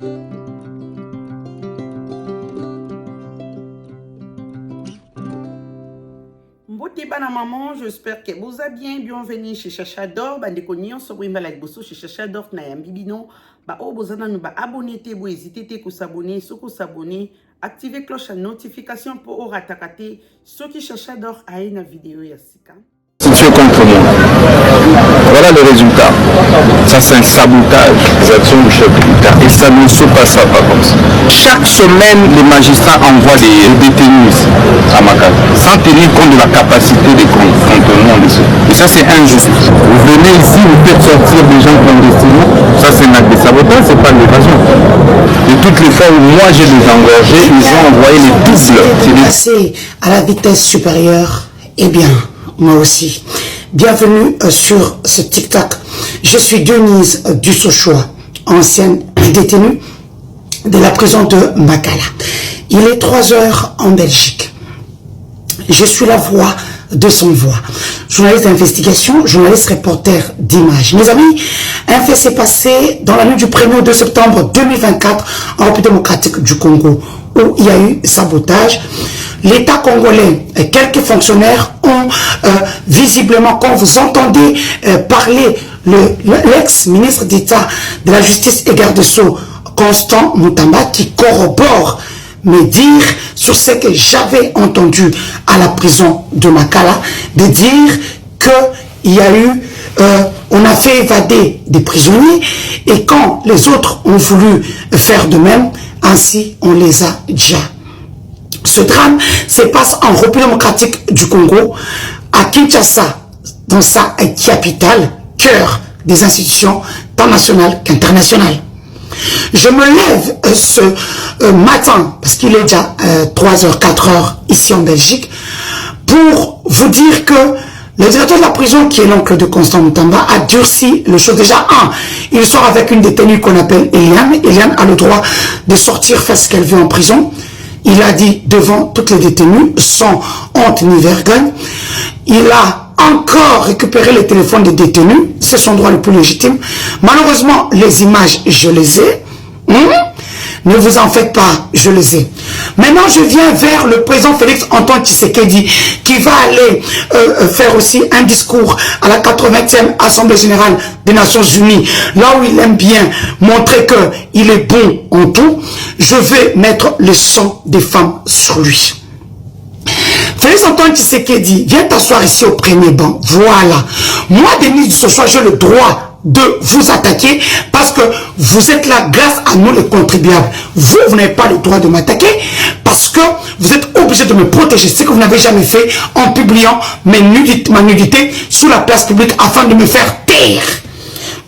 Beauté bana maman, j'espère que vous allez bien. Bienvenue chez Chacha d'Or. Bande konyo so brimba like bosso chez Chacha d'Or na yambibino. Ba o bozana nou ba abonner te, bo hésiter te ko s'abonner, so ko s'abonner, activer cloche à notification pour au ratakate ceux qui Chacha d'Or a une vidéo yasika. C'est contre moi. Voilà le résultat. Ça, c'est un sabotage des actions du chef de l'État. Et ça ne se passera pas comme ça. Chaque semaine, les magistrats envoient des détenus à Makala, sans tenir compte de la capacité de contournement de ceux. Et ça, c'est injuste. Vous venez ici, vous faites sortir des gens clandestinement. Ça, c'est un acte de sabotage, c'est pas de l'évasion. De toutes les fois où moi j'ai désengorgé, ils ont envoyé les doubles. Passer à la vitesse supérieure, eh bien, moi aussi. Bienvenue sur ce TikTok. Je suis Denise Dussochoa, ancienne détenue de la prison de Makala. Il est 3 heures en Belgique. Je suis la voix de son voix. Journaliste d'investigation, journaliste reporter d'images. Mes amis, un fait s'est passé dans la nuit du 1er au 2 septembre 2024 en République démocratique du Congo, où il y a eu sabotage. L'État congolais et quelques fonctionnaires ont visiblement, quand vous entendez parler l'ex-ministre d'État de la Justice et garde-sceaux, Constant Mutamba, qui corrobore me dire sur ce que j'avais entendu à la prison de Makala, de dire qu'il y a eu, on a fait évader des prisonniers et quand les autres ont voulu faire de même, ainsi on les a déjà. Ce drame se passe en République démocratique du Congo, à Kinshasa, dans sa capitale, cœur des institutions tant nationales qu'internationales. Je me lève ce matin, parce qu'il est déjà 3h, 4h ici en Belgique, pour vous dire que le directeur de la prison, qui est l'oncle de Constant Mutamba, a durci le chose. Déjà, il sort avec une détenue qu'on appelle Eliane. Eliane a le droit de sortir, faire ce qu'elle veut en prison. Il a dit devant toutes les détenues, sans honte ni vergogne. Il a encore récupéré le téléphone des détenus. C'est son droit le plus légitime. Malheureusement, les images, je les ai. Ne vous en faites pas, je les ai. Maintenant, je viens vers le président Félix Antoine Tshisekedi, qui va aller faire aussi un discours à la 80e Assemblée Générale des Nations Unies, là où il aime bien montrer qu'il est bon en tout. Je vais mettre le sang des femmes sur lui. Félix Antoine Tshisekedi, viens t'asseoir ici au premier banc. Voilà. Moi, Denise Dussochoa, j'ai le droit de vous attaquer parce que vous êtes là grâce à nous les contribuables. Vous n'avez pas le droit de m'attaquer parce que vous êtes obligé de me protéger, ce que vous n'avez jamais fait en publiant ma nudité sur la place publique afin de me faire taire.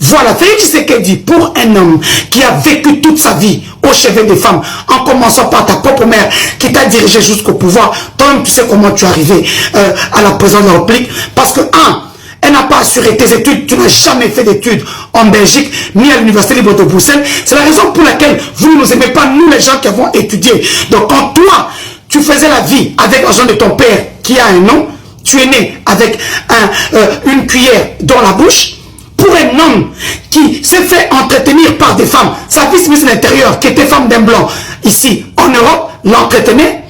Voilà, Félix Tshisekedi, pour un homme qui a vécu toute sa vie au chevet des femmes, en commençant par ta propre mère qui t'a dirigé jusqu'au pouvoir, toi-même tu sais comment tu es arrivé à la présidence de la République, parce que elle n'a pas assuré tes études, tu n'as jamais fait d'études en Belgique, ni à l'Université libre de Bruxelles. C'est la raison pour laquelle vous ne nous aimez pas, nous les gens qui avons étudié. Donc quand toi, tu faisais la vie avec l'argent de ton père qui a un nom, tu es né avec une cuillère dans la bouche. Pour un homme qui s'est fait entretenir par des femmes, sa vice-ministre de l'Intérieur, qui était femme d'un blanc, ici en Europe, l'entretenait.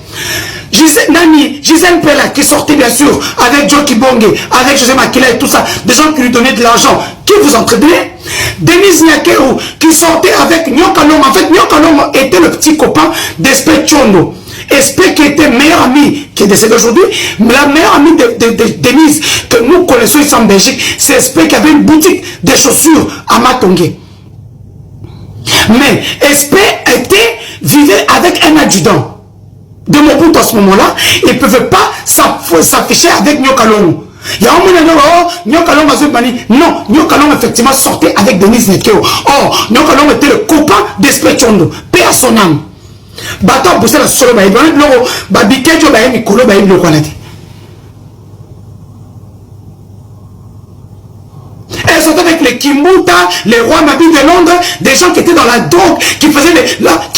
Gisèle Pella qui sortait bien sûr avec Joe Kibonge, avec José Makila et tout ça, des gens qui lui donnaient de l'argent, qui vous entretenaient. Denise Nyakeru qui sortait avec Nyokalong. En fait, Nyokalong était le petit copain d'Espé Chondo. Espé qui était meilleur ami, qui est décédé aujourd'hui, mais la meilleure amie de Denise que nous connaissons ici en Belgique, c'est Espé qui avait une boutique de chaussures à Matongé. Mais Espé vivait avec un adjudant. De mon bout à ce moment-là, ils ne peuvent pas s'afficher avec Nyokalong. Il y a un moment où Nyokalong a dit non, Nyokalong effectivement sortait avec Denise Nekeo. Or, Nyokalong était le copain d'Espé Chondo, paix à son âme. Bata poussé la solo baïbi, babikejo baïbi, kolo baïbi le kwanati. Elles sont avec les Kimbuta, les rois Mabi de Londres, des gens qui étaient dans la drogue, qui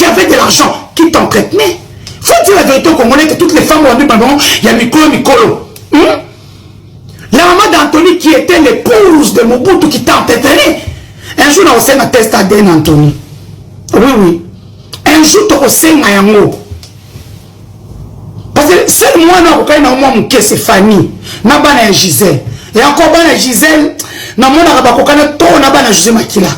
avaient de l'argent, qui t'entretenaient. Faut dire la vérité au Congolais que toutes les femmes ont dit, il y a Mikolo. La maman d'Anthony qui était l'épouse de Mobutu qui t'a entretenu. Un jour, on s'est ma test à Den Anthony. Oui, oui. Un jour, tu as aussi un yango. Parce que c'est moi, qui c'est Fanny. Na bana Gisèle. Et encore bana Gisèle, na mon arabakokana to na bana José Makila.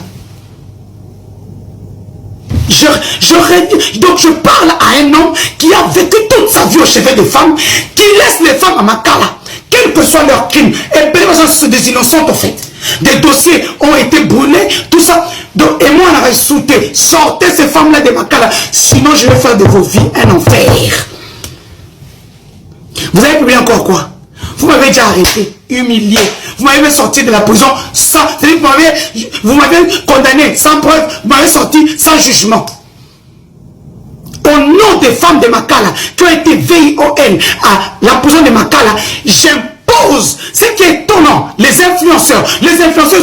Donc je parle à un homme qui a vécu toute sa vie au chevet des femmes, qui laisse les femmes à Makala, quels que soient leurs crimes. Et bien, c'est des innocentes en fait. Des dossiers ont été brûlés, tout ça. Donc, et moi, on a sauté. Sortez ces femmes-là de Makala, sinon je vais faire de vos vies un enfer. Vous avez publié encore quoi? Vous m'avez déjà arrêté, humilié. Vous m'avez sorti de la prison sans... Vous m'avez condamné sans preuve. Vous m'avez sorti sans jugement. Au nom des femmes de Makala qui ont été VION à la prison de Makala, j'impose ce qui est étonnant. Les influenceurs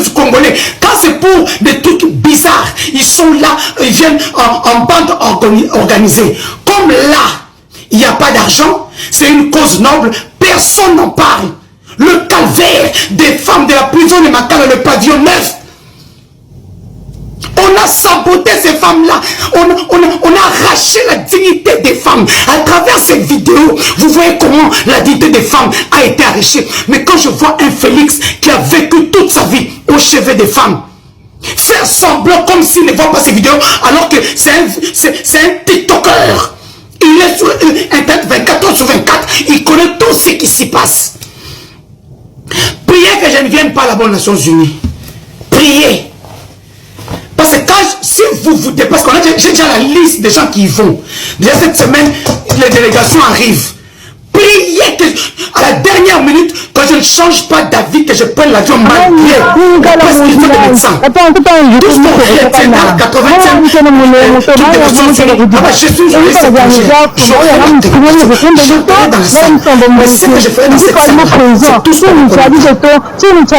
du Congolais, quand c'est pour des trucs bizarres, ils sont là, ils viennent en bande organisée. Comme là, il n'y a pas d'argent, c'est une cause noble, personne n'en parle. Le calvaire des femmes de la prison de Makala, le pavillon 9. On a saboté ces femmes-là. On a arraché la dignité des femmes. À travers cette vidéo, vous voyez comment la dignité des femmes a été arrachée. Mais quand je vois un Félix qui a vécu toute sa vie au chevet des femmes, faire semblant comme s'il ne voit pas ces vidéos, alors que c'est un TikToker. Il est sur Internet 24 heures sur 24. Il connaît tout ce qui s'y passe. Priez que je ne vienne pas là-bas aux Nations Unies. Priez. Parce que quand, si vous dépassez, j'ai déjà la liste des gens qui y vont. Déjà cette semaine, les délégations arrivent. Priez que, à la dernière minute, quand je ne change pas d'avis, que je prenne l'avion malgré parce qu'il faut des médecins. Tout ce qu'on retient dans la 85, toutes les personnes sur le ah je suis journaliste, j'aurais la mais ce que je ferai dans cette salle, c'est tout ce qu'on connaît. De cœur, on ne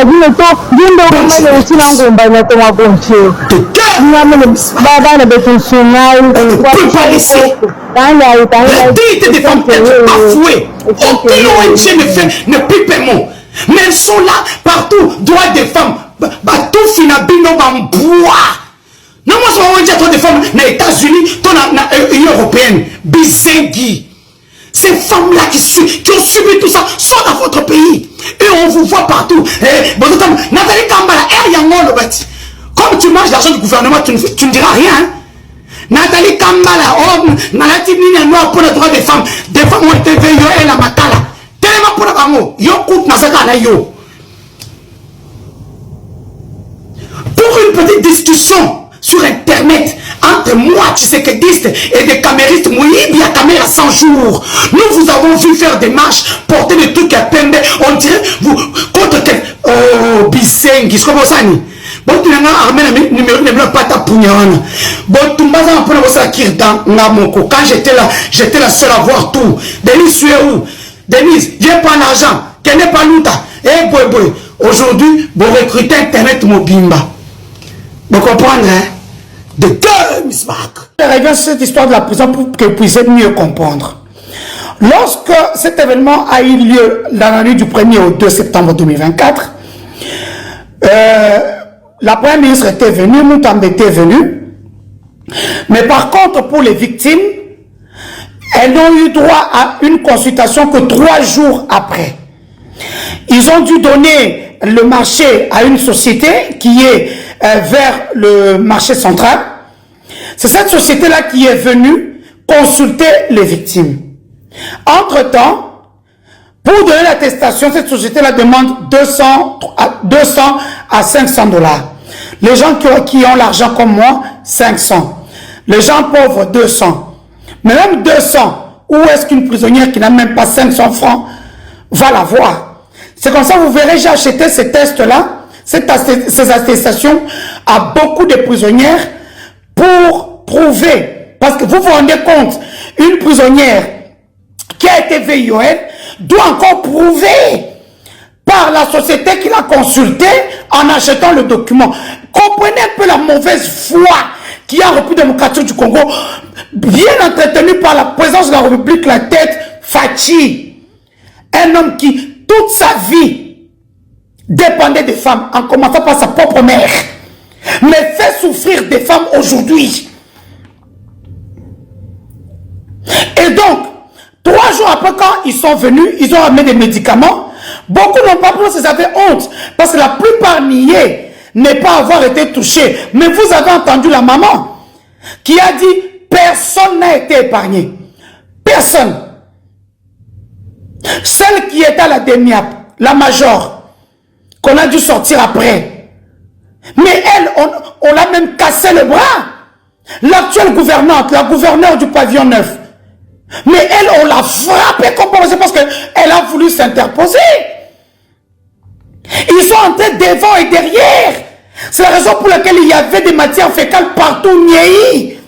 peut pas laisser la dignité des femmes être bafouée. Aucune ONG ne pipe un mot. Mais elles sont là partout. Droits des femmes. Tout finabino en bois. Non, moi, je vais dire droits des femmes dans les États-Unis, dans l'Union européenne. Bisengi. Ces femmes-là qui ont subi tout ça sont dans votre pays. Et on vous voit partout. Nathalie Kambala, comme tu manges l'argent du gouvernement, tu ne diras rien. Hein? Nathalie Kambala, Nalati Nina Noir pour le droit des femmes ont été veillées à la Makala. Tellement pour la mot, yo coûte Nasaka yo. Pour une petite discussion sur Internet entre moi, Tshisekedi, et des caméristes, il y a caméra 100 jours. Nous vous avons vu faire des marches, porter des trucs à peine, on dirait, vous, contre quel, Bisengi, ce que vous savez. Bon, tu n'as armé le numéro ne pas ta pougnon. Bon, tu m'as appris à ça qui dans Namoko. Quand j'étais la seule à voir tout. Denise, tu es où? Denise, viens pas l'argent. Qu'elle n'est pas louta. Eh, boy. Aujourd'hui, vous recrutez Internet Mobimba. Vous comprenez, hein? De deux, Miss Mark. Je reviens sur cette histoire de la prison pour que vous puissiez mieux comprendre. Lorsque cet événement a eu lieu dans la nuit du 1er au 2 septembre 2024, la première ministre était venue, Moutambe était venue. Mais par contre, pour les victimes, elles n'ont eu droit à une consultation que 3 jours après. Ils ont dû donner le marché à une société qui est vers le marché central. C'est cette société-là qui est venue consulter les victimes. Entre-temps, pour donner l'attestation, cette société-là demande 200 à 500 $. Les gens qui ont l'argent comme moi, 500. Les gens pauvres, 200. Mais même 200, où est-ce qu'une prisonnière qui n'a même pas 500 francs va l'avoir? C'est comme ça, vous verrez, j'ai acheté ces tests-là, ces attestations à beaucoup de prisonnières pour prouver. Parce que vous vous rendez compte, une prisonnière qui a été VION doit encore prouver par la société qui l'a consulté en achetant le document. Comprenez un peu la mauvaise foi qui a repris la démocratie du Congo, bien entretenu par la présidence de la République, la tête Fachi. Un homme qui, toute sa vie, dépendait des femmes, en commençant par sa propre mère, mais fait souffrir des femmes aujourd'hui. jours après, quand ils sont venus, ils ont amené des médicaments. Beaucoup n'ont pas pris, ils avaient honte. Parce que la plupart niaient ne pas avoir été touchés. Mais vous avez entendu la maman qui a dit, personne n'a été épargné. Personne. Celle qui était à la DEMIAP, la major, qu'on a dû sortir après. Mais elle, on l'a même cassé le bras. L'actuelle gouvernante, la gouverneure du pavillon 9. Mais elle, on l'a frappée comme c'est parce qu'elle a voulu s'interposer. Ils sont entrés devant et derrière. C'est la raison pour laquelle il y avait des matières fécales partout, niais.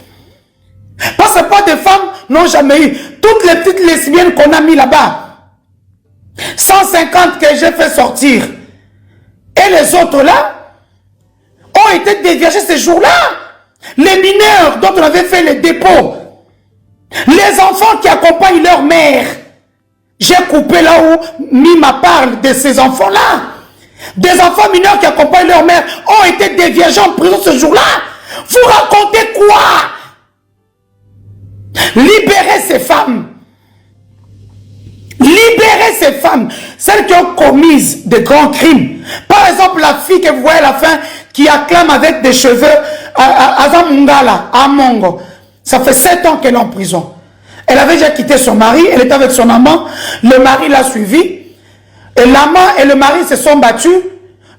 Parce que pas de femmes n'ont jamais eu. Toutes les petites lesbiennes qu'on a mis là-bas, 150 que j'ai fait sortir, et les autres là, ont été déviagés ces jours-là. Les mineurs dont on avait fait les dépôts, les enfants qui accompagnent leur mère. J'ai coupé là où Mima parle de ces enfants-là. Des enfants mineurs qui accompagnent leur mère ont été déviagés en prison ce jour-là. Vous racontez quoi? Libérez ces femmes. Libérez ces femmes. Celles qui ont commis de grands crimes. Par exemple, la fille que vous voyez à la fin qui acclame avec des cheveux à Zamungala, à Mongo. Ça fait 7 ans qu'elle est en prison. Elle avait déjà quitté son mari, elle était avec son amant, le mari l'a suivi, et l'amant et le mari se sont battus,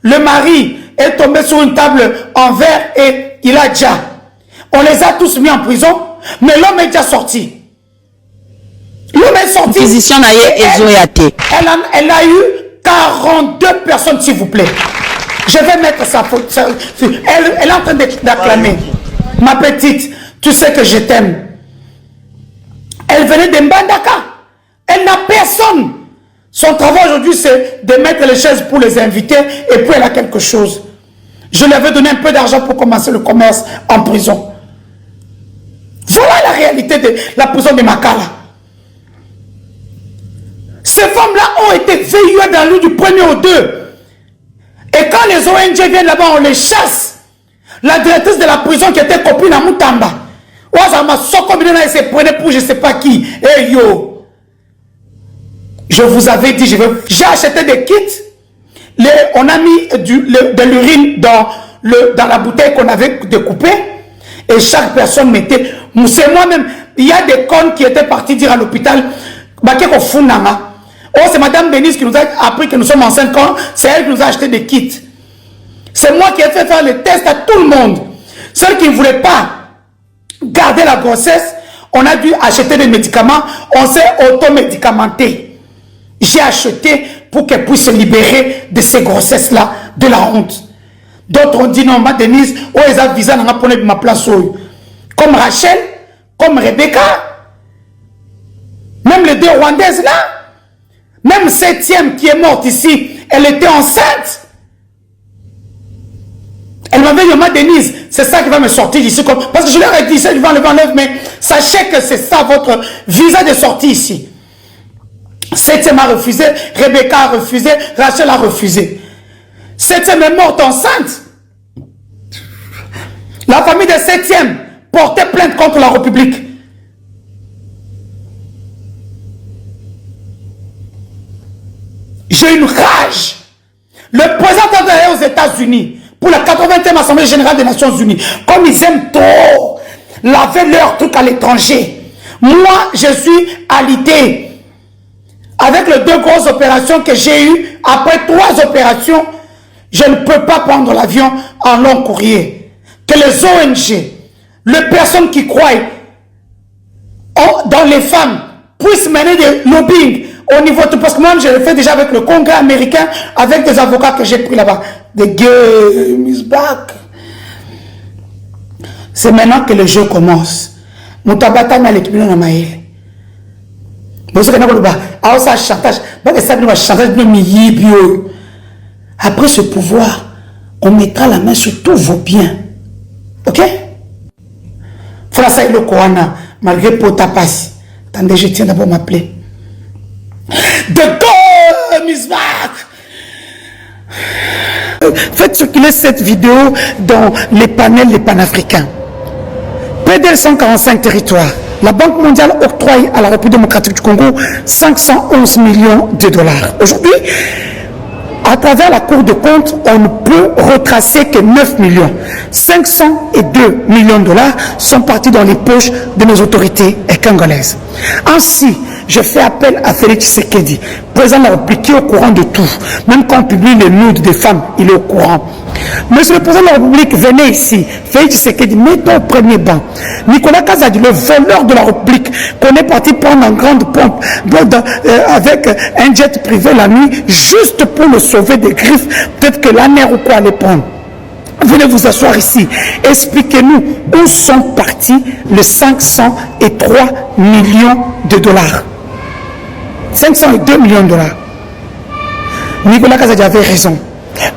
le mari est tombé sur une table en verre et il a déjà. On les a tous mis en prison, mais l'homme est déjà sorti. L'homme est sorti. Elle a eu 42 personnes, s'il vous plaît. Je vais mettre sa faute. Elle est en train d'acclamer. Ma petite, tu sais que je t'aime. Elle venait de Mbandaka. Elle n'a personne. Son travail aujourd'hui, c'est de mettre les chaises pour les invités et puis elle a quelque chose. Je lui avais donné un peu d'argent pour commencer le commerce en prison. Voilà la réalité de la prison de Makala. Ces femmes-là ont été veillées dans l'eau du 1er au 2. Et quand les ONG viennent là-bas, on les chasse. La directrice de la prison qui était copine à Moutamba. Pour je ne sais pas qui. Hey yo. Je vous avais dit, j'ai acheté des kits. On a mis de l'urine dans la bouteille qu'on avait découpée. Et chaque personne mettait. C'est moi-même. Il y a des connes qui étaient partis dire à l'hôpital. Oh, c'est Madame Denise qui nous a appris que nous sommes enceintes. C'est elle qui nous a acheté des kits. C'est moi qui ai fait faire les tests à tout le monde. Ceux qui ne voulaient pas garder la grossesse, on a dû acheter des médicaments. On s'est automédicamenté. J'ai acheté pour qu'elle puisse se libérer de ces grossesses-là, de la honte. D'autres ont dit non, ma Denise, oh, ils ont visé à prendre ma place. Comme Rachel, comme Rebecca, même les 2 Rwandaises là, même 7e qui est morte ici, elle était enceinte. Elle m'avait dit, ma Denise, c'est ça qui va me sortir d'ici. Parce que je leur ai dit, je vais enlever, mais sachez que c'est ça votre visa de sortie ici. 7e a refusé, Rebecca a refusé, Rachel a refusé. 7e est morte enceinte. La famille de 7e portait plainte contre la République. J'ai une rage. Le président est aux États-Unis pour la 80e Assemblée Générale des Nations Unies. Comme ils aiment trop laver leur truc à l'étranger. Moi, je suis alité. Avec les 2 grosses opérations que j'ai eues, après 3 opérations, je ne peux pas prendre l'avion en long courrier. Que les ONG, les personnes qui croient dans les femmes, puissent mener des lobbying au niveau de tout. Parce que moi, je l'ai fait déjà avec le Congrès américain, avec des avocats que j'ai pris là-bas. The game is back. C'est maintenant que le jeu commence. Moutabata n'a l'équipe dans ma île. Après ce pouvoir, on mettra la main sur tous vos biens. Ok? Frasa le Koana, malgré Potapas. Attendez, je tiens d'abord m'appeler. The God is back! Faites circuler cette vidéo dans les panels, les panafricains. PDL 145 territoires. La Banque mondiale octroie à la République démocratique du Congo 511 millions de dollars. Aujourd'hui, à travers la Cour de compte, on ne peut retracer que 9 millions. 502 millions de dollars sont partis dans les poches de nos autorités congolaises. Ainsi, je fais appel à Félix Tshisekedi, président de la République, qui est au courant de tout. Même quand on publie les nudes des femmes, il est au courant. Monsieur le président de la République, venez ici. Félix Tshisekedi, mettons au premier banc. Nicolas Kazadi, le voleur de la République, qu'on est parti prendre en grande pompe avec un jet privé la nuit, juste pour le sauver des griffes, peut-être que la mer ou quoi allait prendre. Venez vous asseoir ici. Expliquez-nous où sont partis les 503 millions de dollars. 502 millions de dollars. Nicolas Kazadi avait raison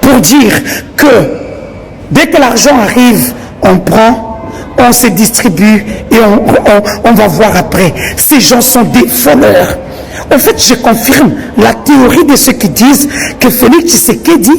pour dire que dès que l'argent arrive, on prend, on se distribue et on va voir après. Ces gens sont des voleurs. En fait, je confirme la théorie de ceux qui disent que Félix Tshisekedi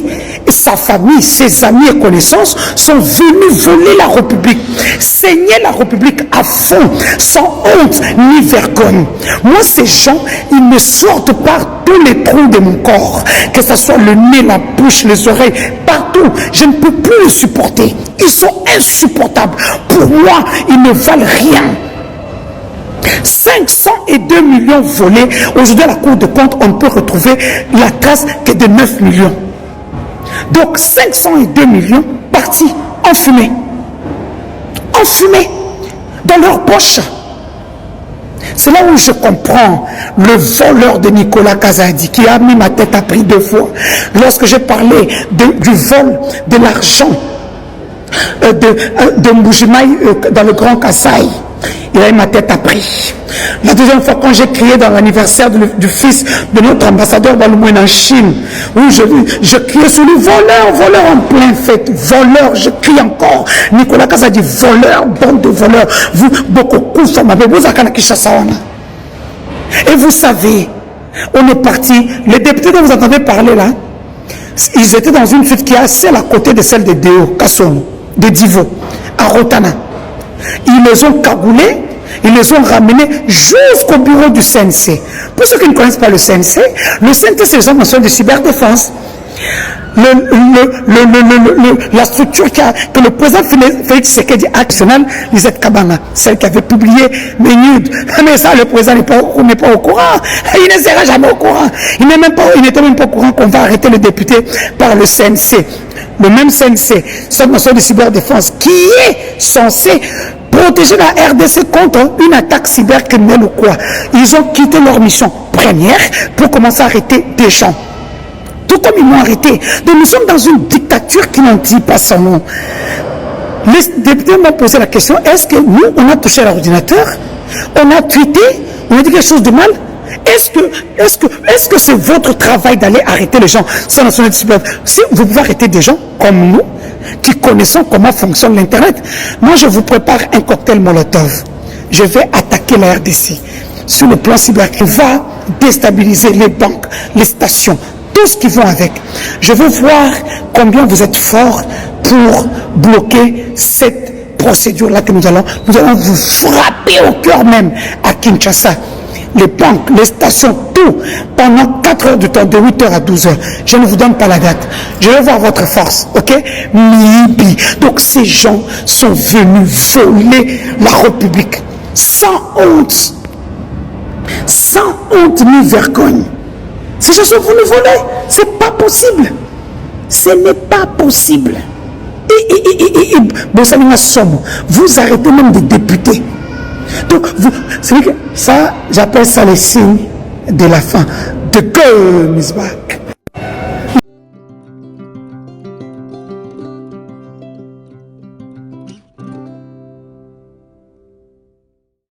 et sa famille, ses amis et connaissances sont venus voler la République, saigner la République à fond, sans honte ni vergogne. Moi, ces gens, ils me sortent par tous les trous de mon corps, que ce soit le nez, la bouche, les oreilles, partout. Je ne peux plus les supporter. Ils sont insupportables. Pour moi, ils ne valent rien. 502 millions volés. Aujourd'hui, à la Cour de compte, on ne peut retrouver la trace que de 9 millions. Donc, 502 millions partis en fumée. En fumée. Dans leur poche. C'est là où je comprends le voleur de Nicolas Kazadi qui a mis ma tête à prix 2 fois. Lorsque j'ai parlé du vol de l'argent de Mbujimaï dans le Grand Kasaï. Il a eu ma tête à prix. La deuxième fois, quand j'ai crié dans l'anniversaire du fils de notre ambassadeur Balumwen en Chine, où je criais sur lui, voleur en pleine fête, voleur, je crie encore. Nicolas Kazadi, voleur, bande de voleurs. Vous, beaucoup vous et vous savez, on est parti, les députés dont vous entendez parler là, ils étaient dans une fête qui est celle à côté de celle de Deo, Kassono, de Divo, à Rotana. Ils les ont cagoulés, ils les ont ramenés jusqu'au bureau du CNC. Pour ceux qui ne connaissent pas le CNC c'est les organisations de cyberdéfense. La structure que le président Félix Tshisekedi actionnel, Lisette Kabanga, celle qui avait publié mes nudes. Mais ça, le président n'est pas au courant. Il ne sera jamais au courant. Il n'était même pas au courant qu'on va arrêter le député par le CNC. Le même CNC, cette notion de cyberdéfense, qui est censé protéger la RDC contre une attaque cybercriminelle ou quoi. Ils ont quitté leur mission première pour commencer à arrêter des gens. Tout comme ils m'ont arrêté. Donc nous sommes dans une dictature qui n'en dit pas son nom. Les députés m'ont posé la question, est-ce que nous, on a touché l'ordinateur? On a tweeté? On a dit quelque chose de mal? Est-ce que c'est votre travail d'aller arrêter les gens sans national de cyber? Si vous pouvez arrêter des gens comme nous, qui connaissons comment fonctionne l'Internet, moi je vous prépare un cocktail Molotov. Je vais attaquer la RDC sur le plan cyber qui va déstabiliser les banques, les stations, tout ce qui va avec. Je veux voir combien vous êtes forts pour bloquer cette procédure-là que nous allons vous frapper au cœur même à Kinshasa. Les banques, les stations, tout, pendant 4 heures de temps, de 8 heures à 12 heures. Je ne vous donne pas la date. Je vais voir votre force, ok? Mibi. Donc ces gens sont venus voler la République sans honte. Sans honte ni vergogne. Ces gens sont venus voler. C'est pas possible. Ce n'est pas possible. Et vous arrêtez même des députés. Donc, c'est vrai que ça, j'appelle ça les signes de la fin. De gueule, Misbah.